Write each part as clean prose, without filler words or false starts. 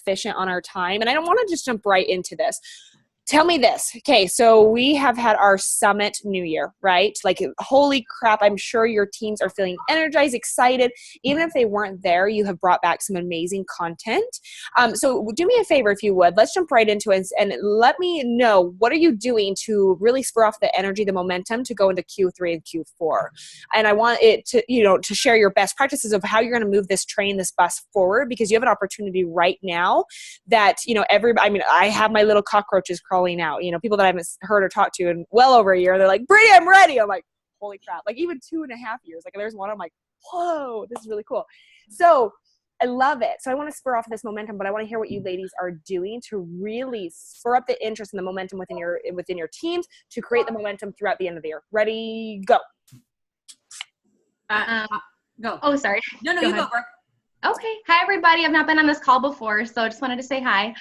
efficient on our time. And I don't want to just jump right into this. Tell me this. Okay, so we have had our summit New Year, right? Like, holy crap, I'm sure your teams are feeling energized, excited. Even if they weren't there, you have brought back some amazing content. So do me a favor, if you would. Let's jump right into it and let me know, what are you doing to really spur off the energy, the momentum to go into Q3 and Q4? And I want it to, to share your best practices of how you're going to move this train, this bus forward, because you have an opportunity right now that, I have my little cockroaches crawling out, people that I haven't heard or talked to in well over a year. They're like, Brittany, I'm ready. I'm like, holy crap. Like, even 2.5 years. Like, there's one, I'm like, whoa, this is really cool. So I love it. So I want to spur off this momentum, but I want to hear what you ladies are doing to really spur up the interest and the momentum within your teams to create the momentum throughout the end of the year. Ready, go. Go. Oh, sorry. No, you go, Brooke. Okay. Hi, everybody. I've not been on this call before, so I just wanted to say hi.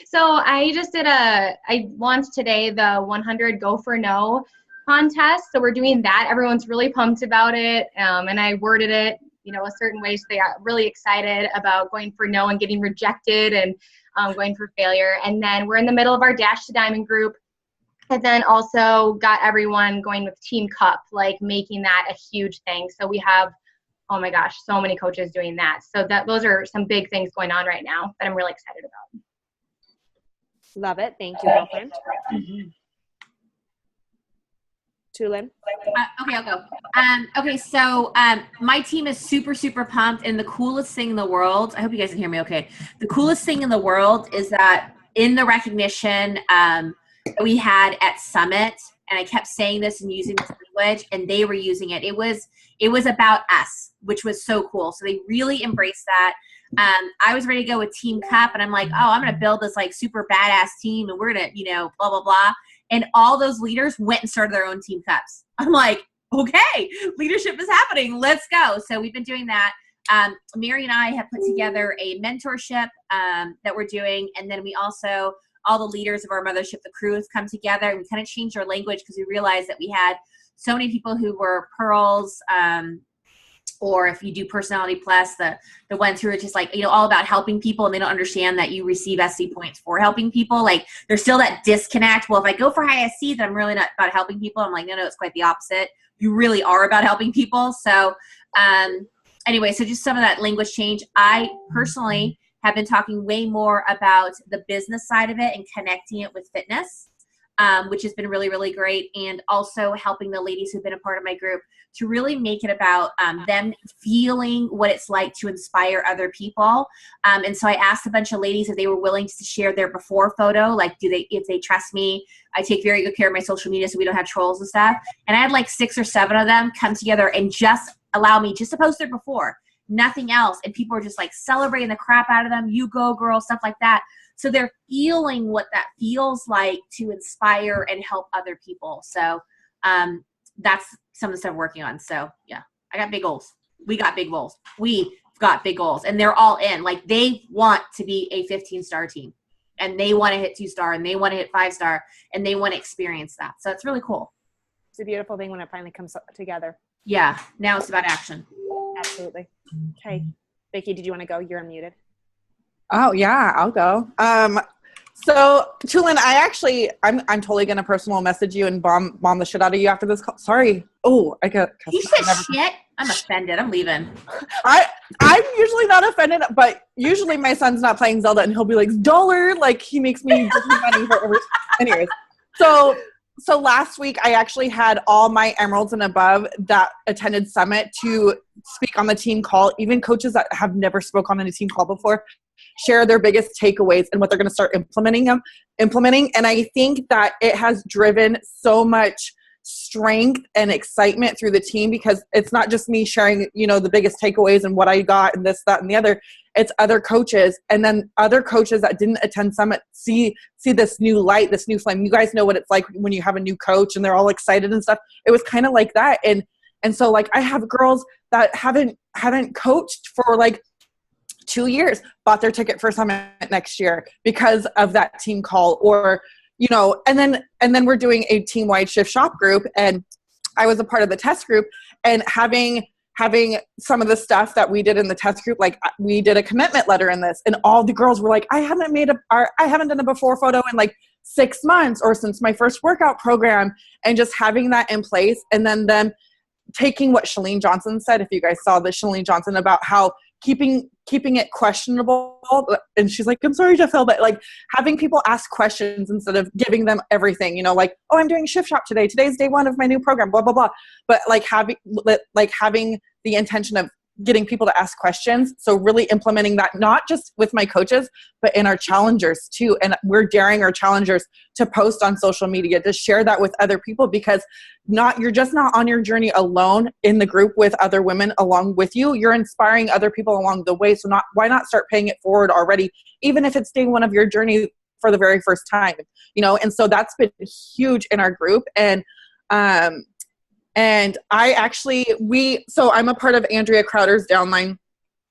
So I launched today the 100 Go for No contest. So we're doing that. Everyone's really pumped about it. And I worded it, a certain way so they are really excited about going for no and getting rejected and going for failure. And then we're in the middle of our Dash to Diamond group. And then also got everyone going with Team Cup, like making that a huge thing. So we have, oh my gosh, so many coaches doing that. So those are some big things going on right now that I'm really excited about. Love it. Thank you, girlfriend. Tulin? Okay, I'll go. Okay, so my team is super, super pumped, and the coolest thing in the world, I hope you guys can hear me okay. The coolest thing in the world is that in the recognition that we had at Summit, and I kept saying this and using this language, and they were using it. It was about us, which was so cool. So they really embraced that. I was ready to go with Team Cup, and I'm like, oh, I'm going to build this like super badass team, and we're going to, blah, blah, blah. And all those leaders went and started their own Team Cups. I'm like, okay, leadership is happening. Let's go. So we've been doing that. Mary and I have put together a mentorship that we're doing. And then we also, all the leaders of our mothership, the crew, has come together, and we kind of changed our language because we realized that we had so many people who were pearls, or if you do personality plus, the ones who are just like, all about helping people, and they don't understand that you receive SC points for helping people. Like, there's still that disconnect. Well, if I go for high SC, then I'm really not about helping people. I'm like, no, it's quite the opposite. You really are about helping people. So anyway, so just some of that language change. I personally have been talking way more about the business side of it and connecting it with fitness, which has been really, really great. And also helping the ladies who've been a part of my group to really make it about them feeling what it's like to inspire other people. And so I asked a bunch of ladies if they were willing to share their before photo. Like, if they trust me, I take very good care of my social media so we don't have trolls and stuff. And I had like 6 or 7 of them come together and just allow me just to post their before, nothing else. And people are just like celebrating the crap out of them. You go, girl, stuff like that. So they're feeling what that feels like to inspire and help other people. So that's some of the stuff I'm working on. So yeah, I got big goals. We got big goals. We've got big goals, and they're all in. Like, they want to be a 15-star team, and they want to hit 2-star, and they want to hit 5-star, and they want to experience that. So it's really cool. It's a beautiful thing when it finally comes together. Yeah. Now it's about action. Absolutely. Okay. Vicky, did you want to go? You're unmuted. Oh yeah, I'll go. So Tulin, I'm totally gonna personal message you and bomb the shit out of you after this call. Sorry. Oh, I got. You said shit. I'm offended. I'm leaving. I'm usually not offended, but usually my son's not playing Zelda and he'll be like, dollar, like he makes me give me money for every. Anyways, so last week I actually had all my emeralds and above that attended Summit to speak on the team call. Even coaches that have never spoke on a team call before share their biggest takeaways and what they're going to start implementing. And I think that it has driven so much strength and excitement through the team, because it's not just me sharing, the biggest takeaways and what I got and this, that, and the other. It's other coaches, and then other coaches that didn't attend Summit see this new light, this new flame. You guys know what it's like when you have a new coach and they're all excited and stuff. It was kind of like that. And so like I have girls that haven't coached for like 2 years, bought their ticket for Summit next year because of that team call, or, and then we're doing a team-wide shift shop group, and I was a part of the test group, and having having some of the stuff that we did in the test group, like we did a commitment letter in this, and all the girls were like, I haven't done a before photo in like 6 months or since my first workout program, and just having that in place. And then them taking what Shalene Johnson said, if you guys saw the Shalene Johnson, about how keeping it questionable. And she's like, I'm sorry to Phil, but like having people ask questions instead of giving them everything, you know, like, oh, I'm doing shift shop today. Today's day 1 of my new program, blah, blah, blah. But like having the intention of getting people to ask questions. So really implementing that, not just with my coaches, but in our challengers too. And we're daring our challengers to post on social media, to share that with other people, because you're just not on your journey alone in the group with other women along with you. You're inspiring other people along the way. So why not start paying it forward already, even if it's day 1 of your journey for the very first time, you know? And so that's been huge in our group. And so I'm a part of Andrea Crowder's downline,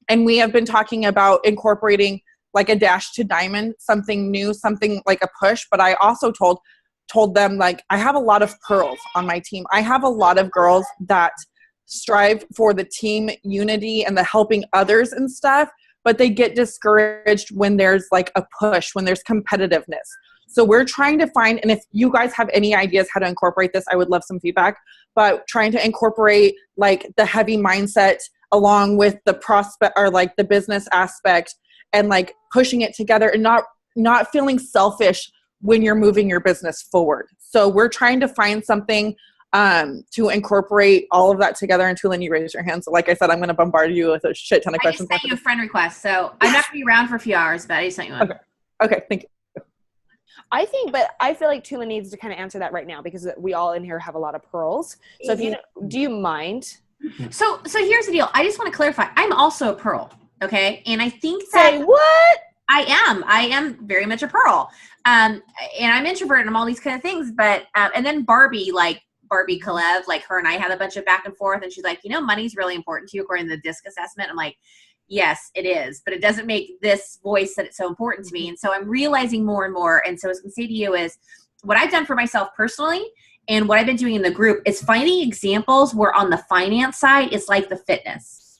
and we have been talking about incorporating like a dash to diamond, something new, something like a push. But I also told them, like, I have a lot of pearls on my team. I have a lot of girls that strive for the team unity and the helping others and stuff, but they get discouraged when there's like a push, when there's competitiveness. So we're trying to find, and if you guys have any ideas how to incorporate this, I would love some feedback, but trying to incorporate like the heavy mindset along with the prospect, or like the business aspect, and like pushing it together, and not feeling selfish when you're moving your business forward. So we're trying to find something to incorporate all of that together. And Tulin, you raised your hand. So like I said, I'm going to bombard you with a shit ton of questions. I just sent you a friend request. So I'm not going to be around for a few hours, but I just sent you one. Okay. Thank you. I feel like Tula needs to kind of answer that right now, because we all in here have a lot of pearls. So do you mind? So here's the deal. I just want to clarify. I'm also a pearl. Okay. And I think that. Say what? I am very much a pearl. And I'm introverted and I'm all these kind of things. But, and then Barbie Kalev, like her and I had a bunch of back and forth, and she's like, you know, money's really important to you according to the DISC assessment. I'm like, yes, it is, but it doesn't make this voice that it's so important to me. And so I'm realizing more and more. And so what I was going to say to you is what I've done for myself personally, and what I've been doing in the group, is finding examples where on the finance side, it's like the fitness.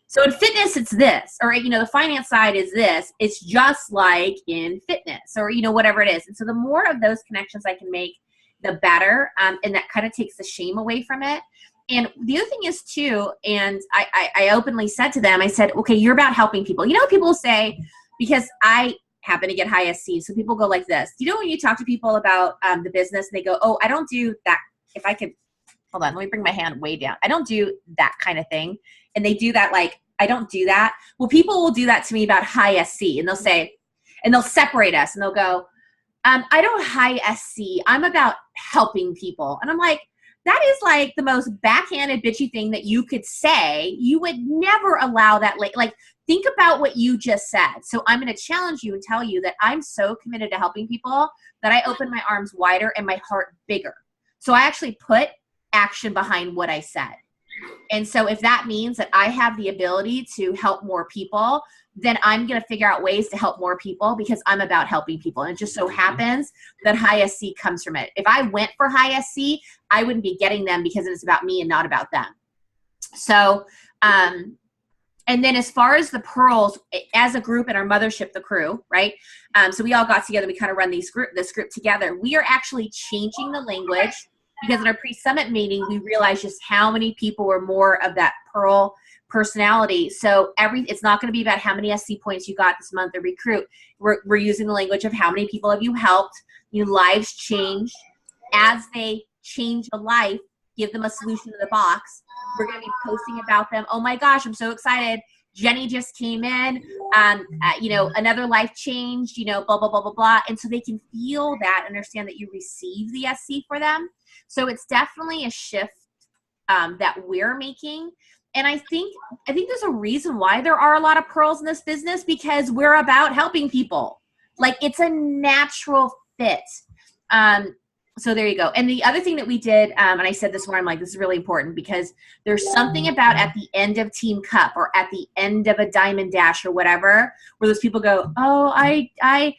So in fitness, it's this, or, you know, the finance side is this. It's just like in fitness, or, you know, whatever it is. And so the more of those connections I can make, the better. And that kind of takes the shame away from it. And the other thing is too, and I openly said to them, I said, okay, you're about helping people. You know what people will say, because I happen to get high SC. So people go like this. You know, when you talk to people about the business, and they go, oh, I don't do that. If I could, hold on, let me bring my hand way down. I don't do that kind of thing. And they do that like, I don't do that. Well, people will do that to me about high SC, and they'll say, and they'll separate us, and they'll go, I don't high SC. I'm about helping people. And I'm like, that is like the most backhanded bitchy thing that you could say. You would never allow that. Like think about what you just said. So I'm going to challenge you and tell you that I'm so committed to helping people that I open my arms wider and my heart bigger. So I actually put action behind what I said. And so if that means that I have the ability to help more people, then I'm going to figure out ways to help more people, because I'm about helping people. And it just so happens that high SC comes from it. If I went for high SC, I wouldn't be getting them, because it's about me and not about them. So, and then as far as the pearls, as a group in our mothership, the crew, right? So we all got together. We kind of run this group together. We are actually changing the language, because in our pre-summit meeting, we realized just how many people were more of that pearl personality. So it's not going to be about how many SC points you got this month or recruit. We're using the language of how many people have you helped, lives changed. As they change a life, give them a solution to the box. We're going to be posting about them. Oh my gosh, I'm so excited. Jenny just came in, another life changed, blah, blah, blah, blah, blah. And so they can feel that, understand that you receive the SC for them. So it's definitely a shift that we're making. And I think there's a reason why there are a lot of pearls in this business, because we're about helping people. Like, it's a natural fit. So there you go. And the other thing that we did, and I said this morning, I'm like, this is really important, because there's something about at the end of Team Cup or at the end of a Diamond Dash or whatever, where those people go, oh, I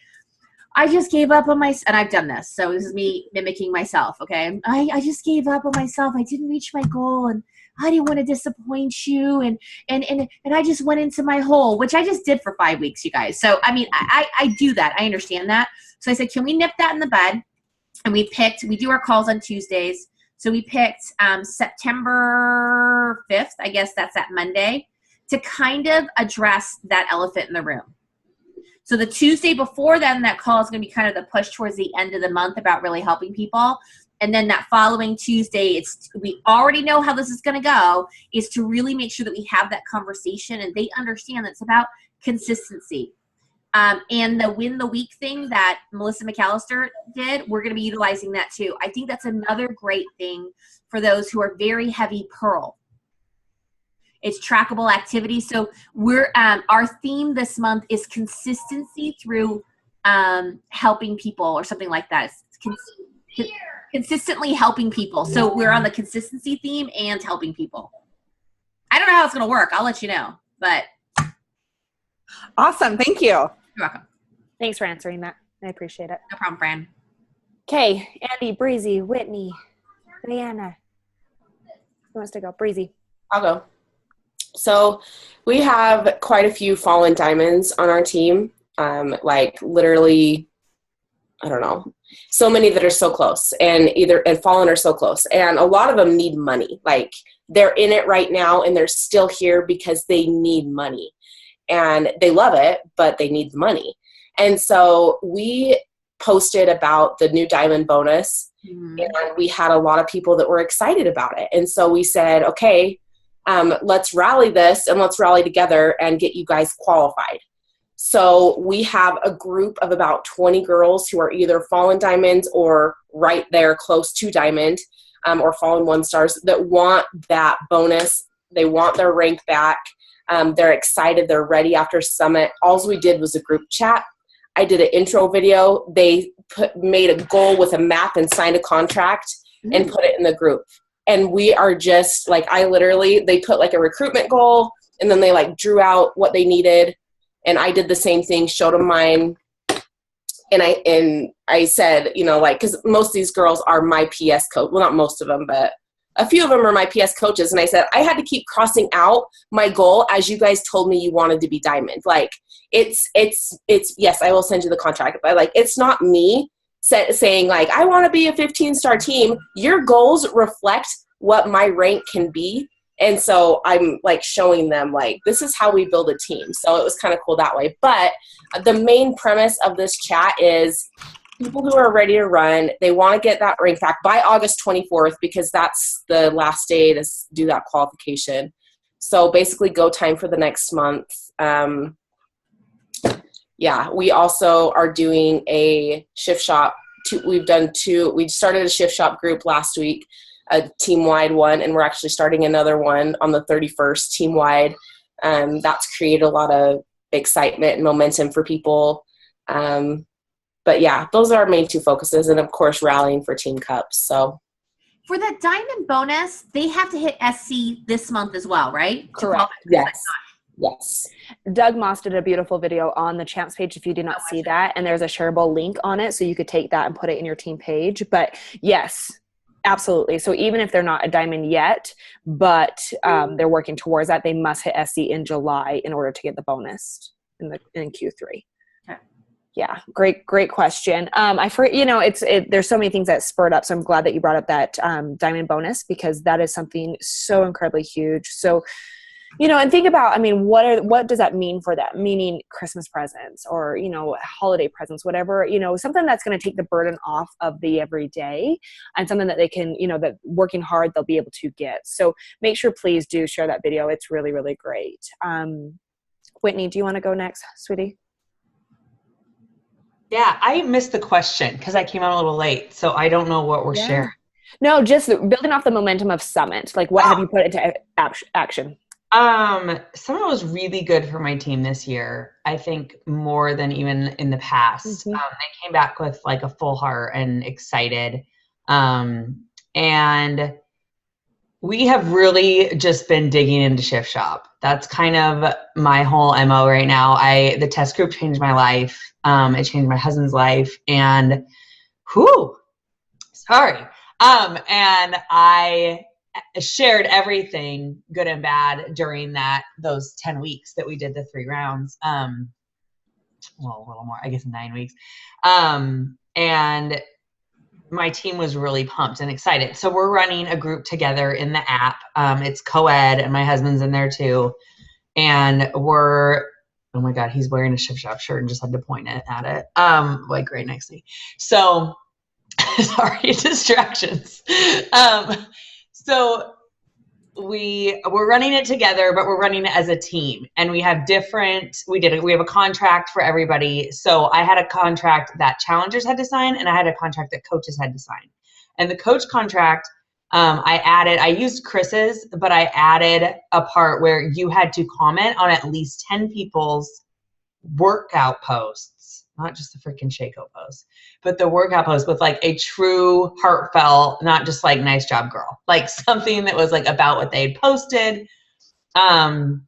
just gave up on myself. And I've done this. So this is me mimicking myself. Okay. I just gave up on myself. I didn't reach my goal, and I didn't want to disappoint you. And I just went into my hole, which I just did for 5 weeks, you guys. So, I mean, I do that. I understand that. So I said, can we nip that in the bud? And we do our calls on Tuesdays. So we picked September 5th, I guess that's that Monday, to kind of address that elephant in the room. So the Tuesday before then, that call is going to be kind of the push towards the end of the month about really helping people. And then that following Tuesday, we already know how this is going to go, is to really make sure that we have that conversation and they understand that it's about consistency. And the win the week thing that Melissa McAllister did, we're going to be utilizing that too. I think that's another great thing for those who are very heavy Pearl. It's trackable activity. So our theme this month is consistency through helping people or something like that. It's consistently helping people. So we're on the consistency theme and helping people. I don't know how it's going to work. I'll let you know. But awesome. Thank you. You're welcome. Thanks for answering that. I appreciate it. No problem, Fran. Okay, Andy, Breezy, Whitney, Diana. Who wants to go? Breezy. I'll go. So we have quite a few fallen diamonds on our team. Like literally, I don't know, so many that are so close and fallen or so close. And a lot of them need money. Like they're in it right now and they're still here because they need money. And they love it, but they need the money. And so we posted about the new diamond bonus, and we had a lot of people that were excited about it. And so we said, okay, let's rally this and let's rally together and get you guys qualified. So we have a group of about 20 girls who are either fallen diamonds or right there close to diamond, or fallen 1-stars that want that bonus. They want their rank back. They're excited. They're ready after Summit. All we did was a group chat. I did an intro video. They made a goal with a map and signed a contract and put it in the group. And we are just like, they put like a recruitment goal and then they like drew out what they needed. And I did the same thing, showed them mine. And I said, you know, like, cause most of these girls are my PS coach. Well, not most of them, but a few of them are my PS coaches. And I said, I had to keep crossing out my goal as you guys told me you wanted to be diamond. Like it's yes, I will send you the contract, but like, it's not me saying like, I want to be a 15-star team. Your goals reflect what my rank can be. And so I'm like showing them like, this is how we build a team. So it was kind of cool that way. But the main premise of this chat is people who are ready to run, they want to get that rank back by August 24th because that's the last day to do that qualification. So basically go time for the next month. We also are doing a shift shop. We started a shift shop group last week, a team-wide one, and we're actually starting another one on the 31st team-wide. That's created a lot of excitement and momentum for people. But yeah, those are our main two focuses, and of course rallying for team cups. So for that diamond bonus, they have to hit SC this month as well, right? Correct. Yes. Doug Moss did a beautiful video on the champs page if you did not see that, and there's a shareable link on it so you could take that and put it in your team page. But yes, absolutely. So even if they're not a diamond yet, but they're working towards that, they must hit SC in July in order to get the bonus in Q3. Okay. Yeah, great question. There's so many things that spurred up, so I'm glad that you brought up that diamond bonus because that is something so incredibly huge. So, and think about, what does that mean for them? Meaning Christmas presents or, holiday presents, whatever, something that's going to take the burden off of the everyday and something that they can, that working hard, they'll be able to get. So make sure, please do share that video. It's really, really great. Whitney, do you want to go next, sweetie? Yeah, I missed the question because I came out a little late, so I don't know what we're sharing. No, just building off the momentum of Summit. Like, what have you put into action? Summit was really good for my team this year. I think more than even in the past. Mm-hmm. They came back with like a full heart and excited. And we have really just been digging into Shift Shop. That's kind of my whole MO right now. The test group changed my life. It changed my husband's life, and and shared everything good and bad during those 10 weeks that we did the 3 rounds. Well, a little more, I guess 9 weeks. And my team was really pumped and excited. So we're running a group together in the app. It's co-ed and my husband's in there too. And oh my God, he's wearing a Shift Shop shirt and just had to point it at it. Like right next to me. So sorry, distractions. So we're running it together, but we're running it as a team, and we have we have a contract for everybody. So I had a contract that challengers had to sign, and I had a contract that coaches had to sign. And the coach contract, I used Chris's, but I added a part where you had to comment on at least 10 people's workout posts, not just the freaking Shaco post, but the workout post with like a true heartfelt, not just like nice job girl, like something that was like about what they had posted. And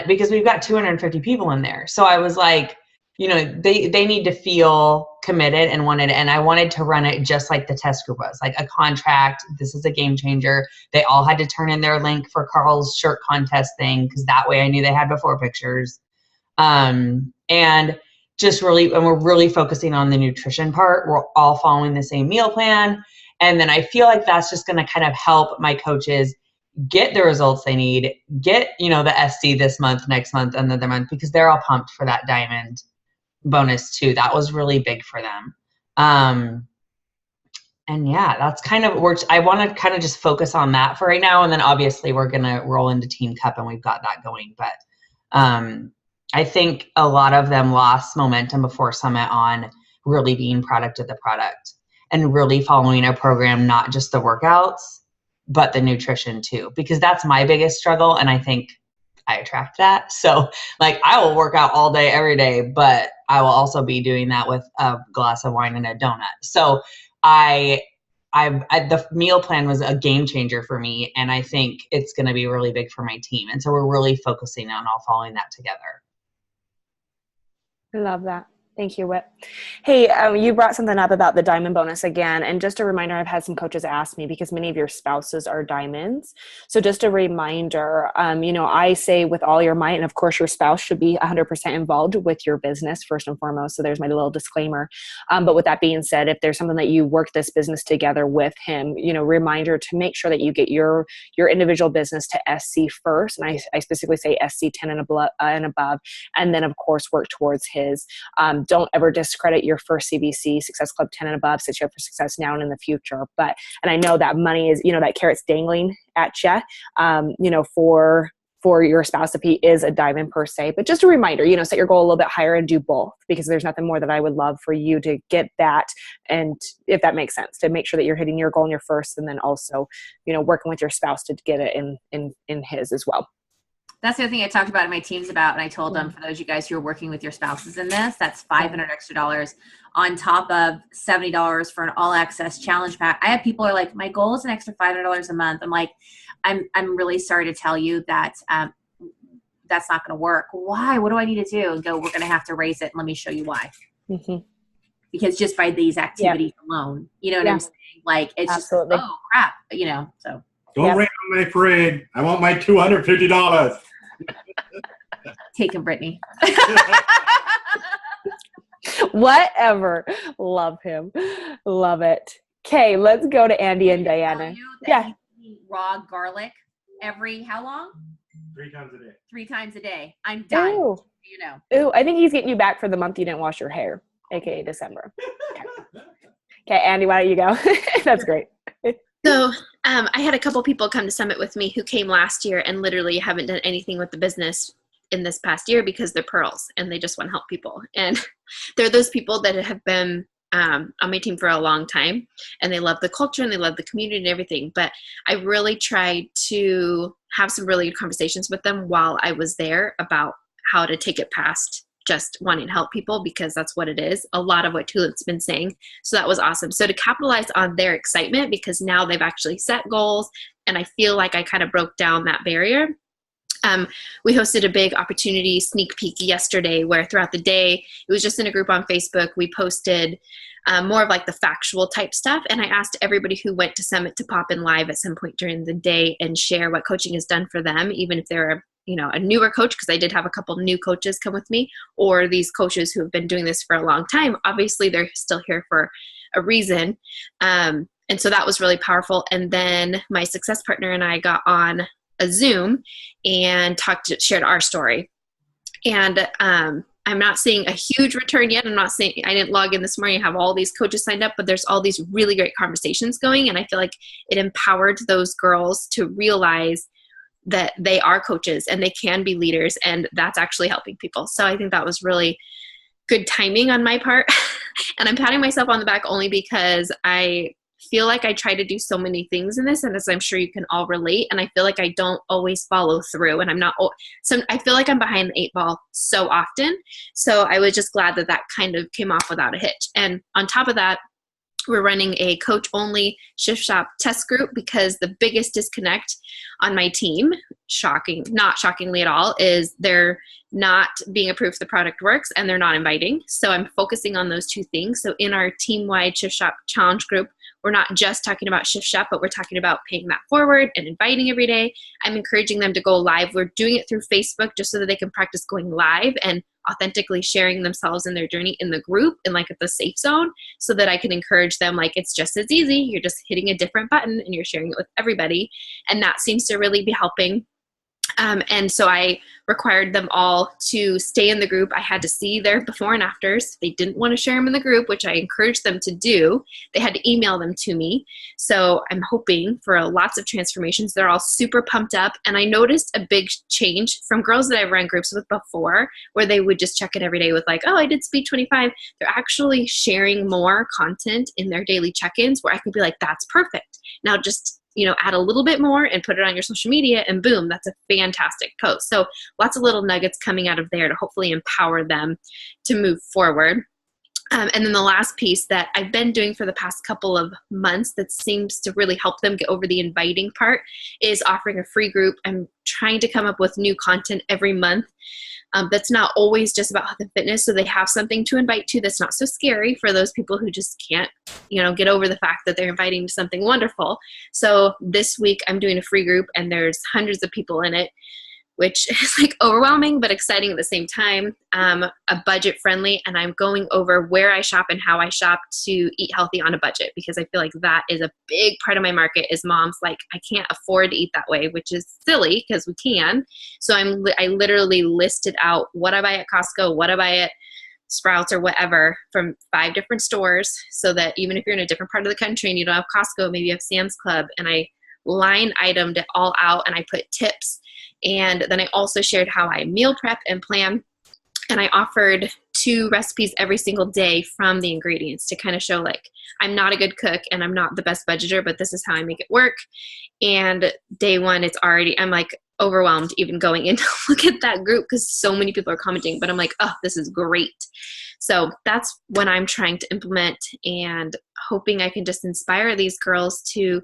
because we've got 250 people in there. So I was like, they need to feel committed and wanted, and I wanted to run it just like the test group was, like a contract. This is a game changer. They all had to turn in their link for Carl's shirt contest thing, because that way I knew they had before pictures. And we're really focusing on the nutrition part. We're all following the same meal plan. And then I feel like that's just going to kind of help my coaches get the results they need, get, the SC this month, next month, another month, because they're all pumped for that diamond bonus too. That was really big for them. And yeah, that's kind of I want to kind of just focus on that for right now. And then obviously we're going to roll into Team Cup, and we've got that going. But I think a lot of them lost momentum before Summit on really being product of the product and really following a program, not just the workouts, but the nutrition too, because that's my biggest struggle. And I think I attract that. So like, I will work out all day, every day, but I will also be doing that with a glass of wine and a donut. So the meal plan was a game changer for me. And I think it's going to be really big for my team. And so we're really focusing on all following that together. I love that. Thank you, Whit. Hey, you brought something up about the diamond bonus again. And just a reminder, I've had some coaches ask me, because many of your spouses are diamonds. So just a reminder, I say with all your might, and of course your spouse should be 100% involved with your business first and foremost. So there's my little disclaimer. But with that being said, if there's something that you work this business together with him, reminder to make sure that you get your individual business to SC first. And I specifically say SC 10 and above, and then of course work towards his. Don't ever discredit your first CBC, Success Club 10 and above, set you up for success now and in the future. And I know that money is, that carrot's dangling at you, for your spouse if he is a diamond per se. But just a reminder, set your goal a little bit higher and do both, because there's nothing more that I would love for you to get that. And if that makes sense, to make sure that you're hitting your goal in your first, and then also, working with your spouse to get it in his as well. That's the other thing I talked about in my teams about, and I told them, for those of you guys who are working with your spouses in this, that's $500 extra on top of $70 for an all access challenge pack. I have people who are like, my goal is an extra $500 a month. I'm like, I'm really sorry to tell you that that's not going to work. Why? What do I need to do? And go, we're going to have to raise it. And let me show you why. Mm-hmm. Because just by these activities alone, you know what I'm saying? Like, it's Absolutely. Just, oh crap, so. Don't rain on my parade. I want my $250. Take him, Brittany. Whatever. Love him. Love it. Okay, let's go to Andy and Diana. Yeah. Raw garlic how long? 3 times a day. 3 times a day. I'm done. Ooh. Ooh, I think he's getting you back for the month you didn't wash your hair, aka December. Okay, Andy, why don't you go? That's great. So I had a couple people come to Summit with me who came last year and literally haven't done anything with the business in this past year because they're pearls and they just want to help people. And they're those people that have been on my team for a long time, and they love the culture and they love the community and everything. But I really tried to have some really good conversations with them while I was there about how to take it past just wanting to help people, because that's what it is. A lot of what Tulip's been saying. So that was awesome. So to capitalize on their excitement, because now they've actually set goals, and I feel like I kind of broke down that barrier. We hosted a big opportunity sneak peek yesterday where throughout the day, it was just in a group on Facebook. We posted more of like the factual type stuff. And I asked everybody who went to Summit to pop in live at some point during the day and share what coaching has done for them, even if they're a newer coach, because I did have a couple new coaches come with me, or these coaches who have been doing this for a long time. Obviously, they're still here for a reason. And so that was really powerful. And then my success partner and I got on a Zoom and shared our story. And I'm not seeing a huge return yet. I'm not saying I didn't log in this morning, have all these coaches signed up, but there's all these really great conversations going. And I feel like it empowered those girls to realize that they are coaches and they can be leaders, and that's actually helping people. So I think that was really good timing on my part. And I'm patting myself on the back only because I feel like I try to do so many things in this, and as I'm sure you can all relate, and I feel like I don't always follow through, and I feel like I'm behind the 8 ball so often. So I was just glad that kind of came off without a hitch. And on top of that, we're running a coach-only shift shop test group, because the biggest disconnect on my team, not shockingly at all, is they're not being approved if the product works, and they're not inviting. So I'm focusing on those 2 things. So in our team-wide shift shop challenge group, we're not just talking about shift shop, but we're talking about paying that forward and inviting every day. I'm encouraging them to go live. We're doing it through Facebook just so that they can practice going live and authentically sharing themselves and their journey in the group and like at the safe zone, so that I can encourage them, like, it's just as easy. You're just hitting a different button and you're sharing it with everybody. And that seems to really be helping. And so I required them all to stay in the group. I had to see their before and afters. They didn't want to share them in the group, which I encouraged them to do. They had to email them to me. So I'm hoping for lots of transformations. They're all super pumped up. And I noticed a big change from girls that I've run groups with before, where they would just check in every day with like, oh, I did speed 25. They're actually sharing more content in their daily check-ins, where I could be like, that's perfect. Now just add a little bit more and put it on your social media, and boom, that's a fantastic post. So lots of little nuggets coming out of there to hopefully empower them to move forward. And then the last piece that I've been doing for the past couple of months that seems to really help them get over the inviting part is offering a free group. I'm trying to come up with new content every month. That's not always just about health and fitness, so they have something to invite to that's not so scary for those people who just can't, get over the fact that they're inviting to something wonderful. So this week I'm doing a free group, and there's hundreds of people in it, which is like overwhelming but exciting at the same time. A budget friendly, and I'm going over where I shop and how I shop to eat healthy on a budget, because I feel like that is a big part of my market is moms like, I can't afford to eat that way, which is silly because we can. So I literally listed out what I buy at Costco, what I buy at Sprouts or whatever from 5 different stores, so that even if you're in a different part of the country and you don't have Costco, maybe you have Sam's Club, and I line itemed it all out, and I put tips. And then I also shared how I meal prep and plan. And I offered 2 recipes every single day from the ingredients to kind of show like, I'm not a good cook and I'm not the best budgeter, but this is how I make it work. And day 1, I'm like overwhelmed even going in to look at that group because so many people are commenting, but I'm like, oh, this is great. So that's what I'm trying to implement, and hoping I can just inspire these girls to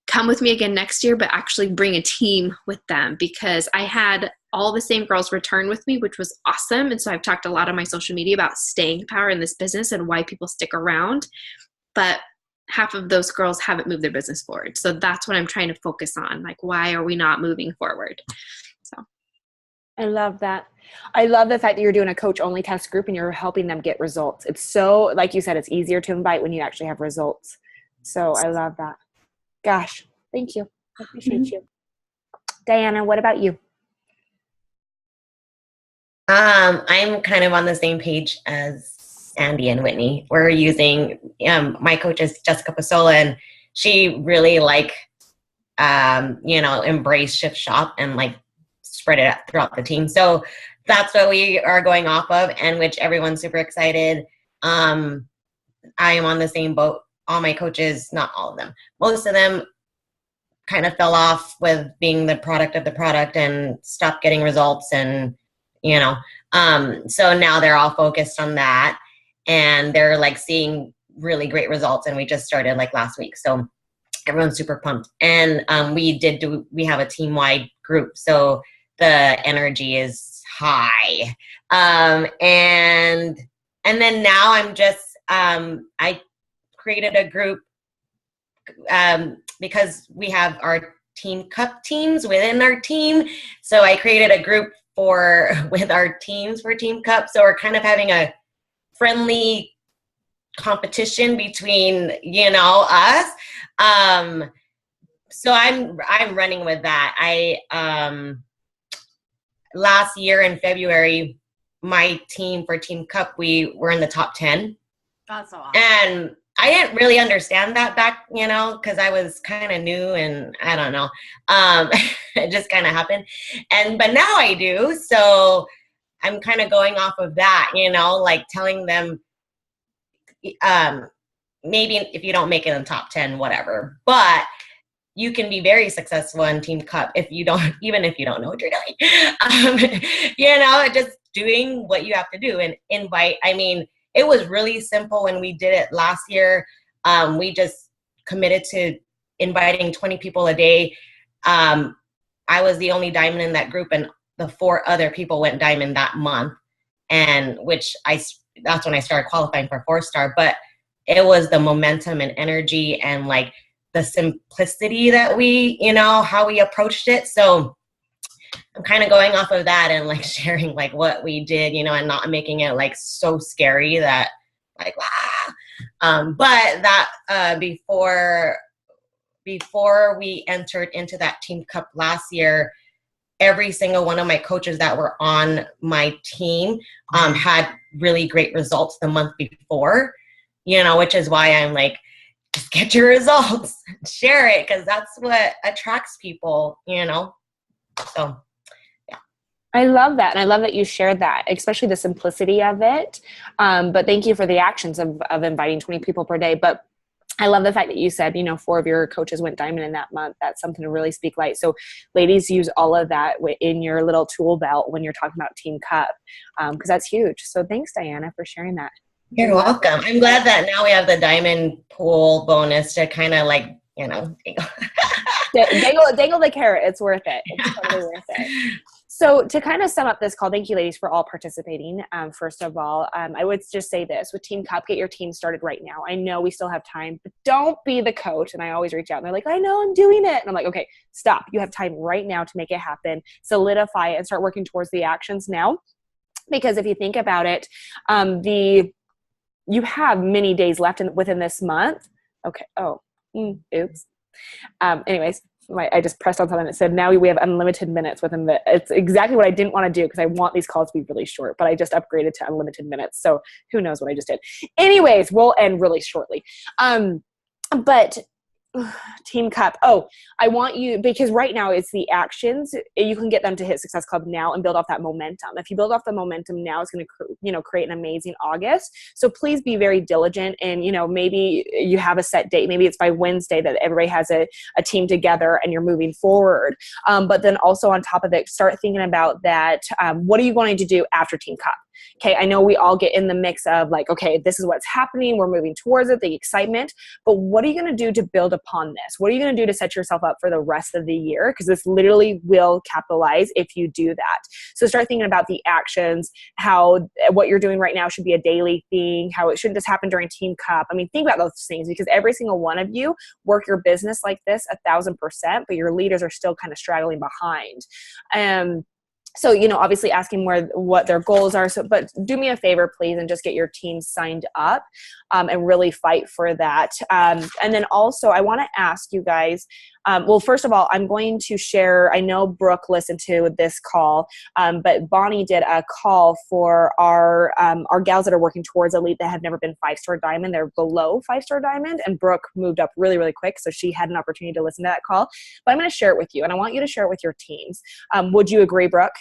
come with me again next year, but actually bring a team with them, because I had all the same girls return with me, which was awesome. And so I've talked a lot on my social media about staying power in this business and why people stick around, but half of those girls haven't moved their business forward. So that's what I'm trying to focus on. Like, why are we not moving forward? So I love that. I love the fact that you're doing a coach only test group and you're helping them get results. It's so, like you said, it's easier to invite when you actually have results. So I love that. Gosh, thank you. I appreciate you. Diana, what about you? I'm kind of on the same page as Andy and Whitney. We're using, my coach is Jessica Pasola, and she really embraced Shift Shop and spread it out throughout the team. So that's what we are going off of, and which everyone's super excited. I am on the same boat. All my coaches, not all of them, most of them kind of fell off with being the product of the product and stopped getting results. And, so now they're all focused on that, and they're seeing really great results. And we just started last week. So everyone's super pumped. And we have a team-wide group. So the energy is high. And then now I'm just, I created a group because we have our team cup teams within our team. So I created a group with our teams for Team Cup. So we're kind of having a friendly competition between, us. So I'm running with that. Last year in February, my team for Team Cup, we were in the top 10. That's awesome. And I didn't really understand that back, because I was kind of new and I don't know. It just kind of happened. But now I do. So I'm kind of going off of that, like telling them, maybe if you don't make it in the top 10, whatever, but you can be very successful in Team Cup even if you don't know what you're doing. Just doing what you have to do and invite. I mean, it was really simple when we did it last year. We just committed to inviting 20 people a day. I was the only diamond in that group, and the 4 other people went diamond that month, and that's when I started qualifying for 4-star. But it was the momentum and energy and like the simplicity that we, how we approached it. So I'm kind of going off of that and like sharing like what we did, and not making it like so scary that like, but that before we entered into that Team Cup last year, every single one of my coaches that were on my team had really great results the month before, which is why I'm like, just get your results, share it, because that's what attracts people, So, yeah. I love that. And I love that you shared that, especially the simplicity of it. But thank you for the actions of inviting 20 people per day. But I love the fact that you said, 4 of your coaches went diamond in that month. That's something to really speak light. So ladies, use all of that in your little tool belt when you're talking about Team Cup, because that's huge. So thanks, Diana, for sharing that. You're welcome. I'm glad that now we have the diamond pool bonus to kind of like, dangle the carrot. It's worth it. It's totally worth it. So to kind of sum up this call, thank you ladies for all participating. First of all, I would just say this with Team Cup, get your team started right now. I know we still have time, but don't be the coach. And I always reach out and they're like, I know I'm doing it. And I'm like, okay, stop. You have time right now to make it happen. Solidify it and start working towards the actions now. Because if you think about it, you have many days left within this month. Okay. Oh, oops. Anyways, I just pressed on something that said, now we have unlimited minutes within it's exactly what I didn't want to do because I want these calls to be really short, but I just upgraded to unlimited minutes. So who knows what I just did. Anyways, we'll end really shortly. But Team Cup. Oh, I want you, because right now it's the actions. You can get them to hit Success Club now and build off that momentum. If you build off the momentum now, it's going to, create an amazing August. So please be very diligent and, maybe you have a set date. Maybe it's by Wednesday that everybody has a team together and you're moving forward. But then also on top of it, start thinking about that. What are you going to do after Team Cup? Okay, I know we all get in the mix of like, okay, this is what's happening. We're moving towards it, the excitement. But what are you going to do to build upon this? What are you going to do to set yourself up for the rest of the year? Because this literally will capitalize if you do that. So start thinking about the actions, how what you're doing right now should be a daily thing, how it shouldn't just happen during Team Cup. I mean, think about those things because every single one of you work your business like this 1,000%, but your leaders are still kind of straggling behind. So, obviously asking what their goals are. So, but do me a favor, please, and just get your team signed up and really fight for that. And then also I want to ask you guys, well, first of all, I'm going to share, I know Brooke listened to this call, but Bonnie did a call for our gals that are working towards elite that have never been 5-star diamond. They're below 5-star diamond, and Brooke moved up really, really quick. So she had an opportunity to listen to that call, but I'm going to share it with you and I want you to share it with your teams. Would you agree, Brooke?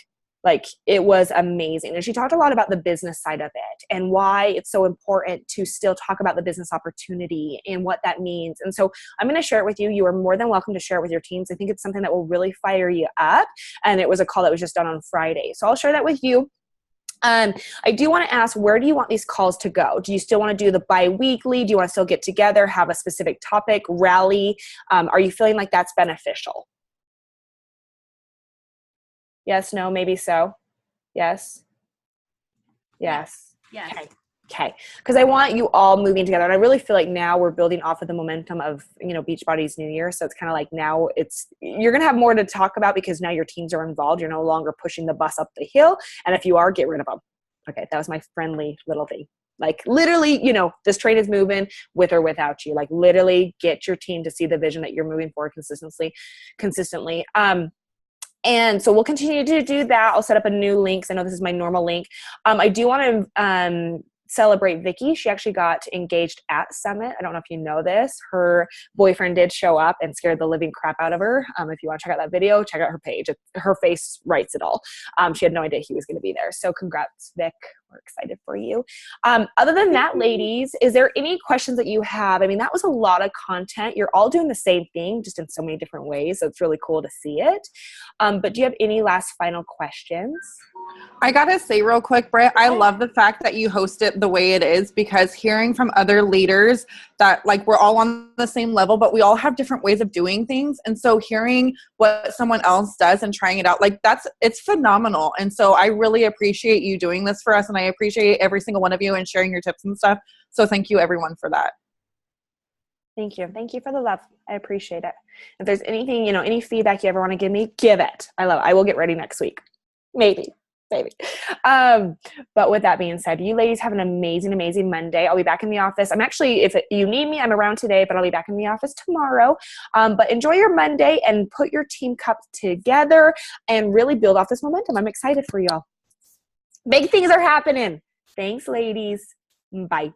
Like, it was amazing. And she talked a lot about the business side of it and why it's so important to still talk about the business opportunity and what that means. And so I'm going to share it with you. You are more than welcome to share it with your teams. I think it's something that will really fire you up. And it was a call that was just done on Friday. So I'll share that with you. I do want to ask, where do you want these calls to go? Do you still want to do the bi-weekly? Do you want to still get together, have a specific topic, rally? Are you feeling like that's beneficial? Yes, no, maybe so. Yes. Yes. Yes. Okay. Okay, because I want you all moving together, and I really feel like now we're building off of the momentum of Beachbody's New Year. So it's kind of like now you're gonna have more to talk about because now your teams are involved. You're no longer pushing the bus up the hill, and if you are, get rid of them. Okay, that was my friendly little thing. Like literally, this train is moving with or without you. Like literally, get your team to see the vision that you're moving forward consistently. And so we'll continue to do that. I'll set up a new link. I know this is my normal link. I do want to celebrate Vicky. She actually got engaged at Summit. I don't know if you know this. Her boyfriend did show up and scared the living crap out of her. If you want to check out that video, check out her page. Her face writes it all. She had no idea he was going to be there. So congrats, Vic. We're excited for you. Other than that, ladies, is there any questions that you have? I mean, that was a lot of content. You're all doing the same thing, just in so many different ways. So it's really cool to see it. But do you have any last final questions? I gotta say real quick, Britt, I love the fact that you host it the way it is, because hearing from other leaders that like we're all on the same level, but we all have different ways of doing things. And so hearing what someone else does and trying it out, like it's phenomenal. And so I really appreciate you doing this for us. And I appreciate every single one of you and sharing your tips and stuff. So thank you everyone for that. Thank you. Thank you for the love. I appreciate it. If there's anything, any feedback you ever want to give me, give it. I love it. I will get ready next week. Maybe. But with that being said, you ladies have an amazing, amazing Monday. I'll be back in the office. I'm actually, if you need me, I'm around today, but I'll be back in the office tomorrow. But enjoy your Monday and put your team cup together and really build off this momentum. I'm excited for y'all. Big things are happening. Thanks, ladies. Bye.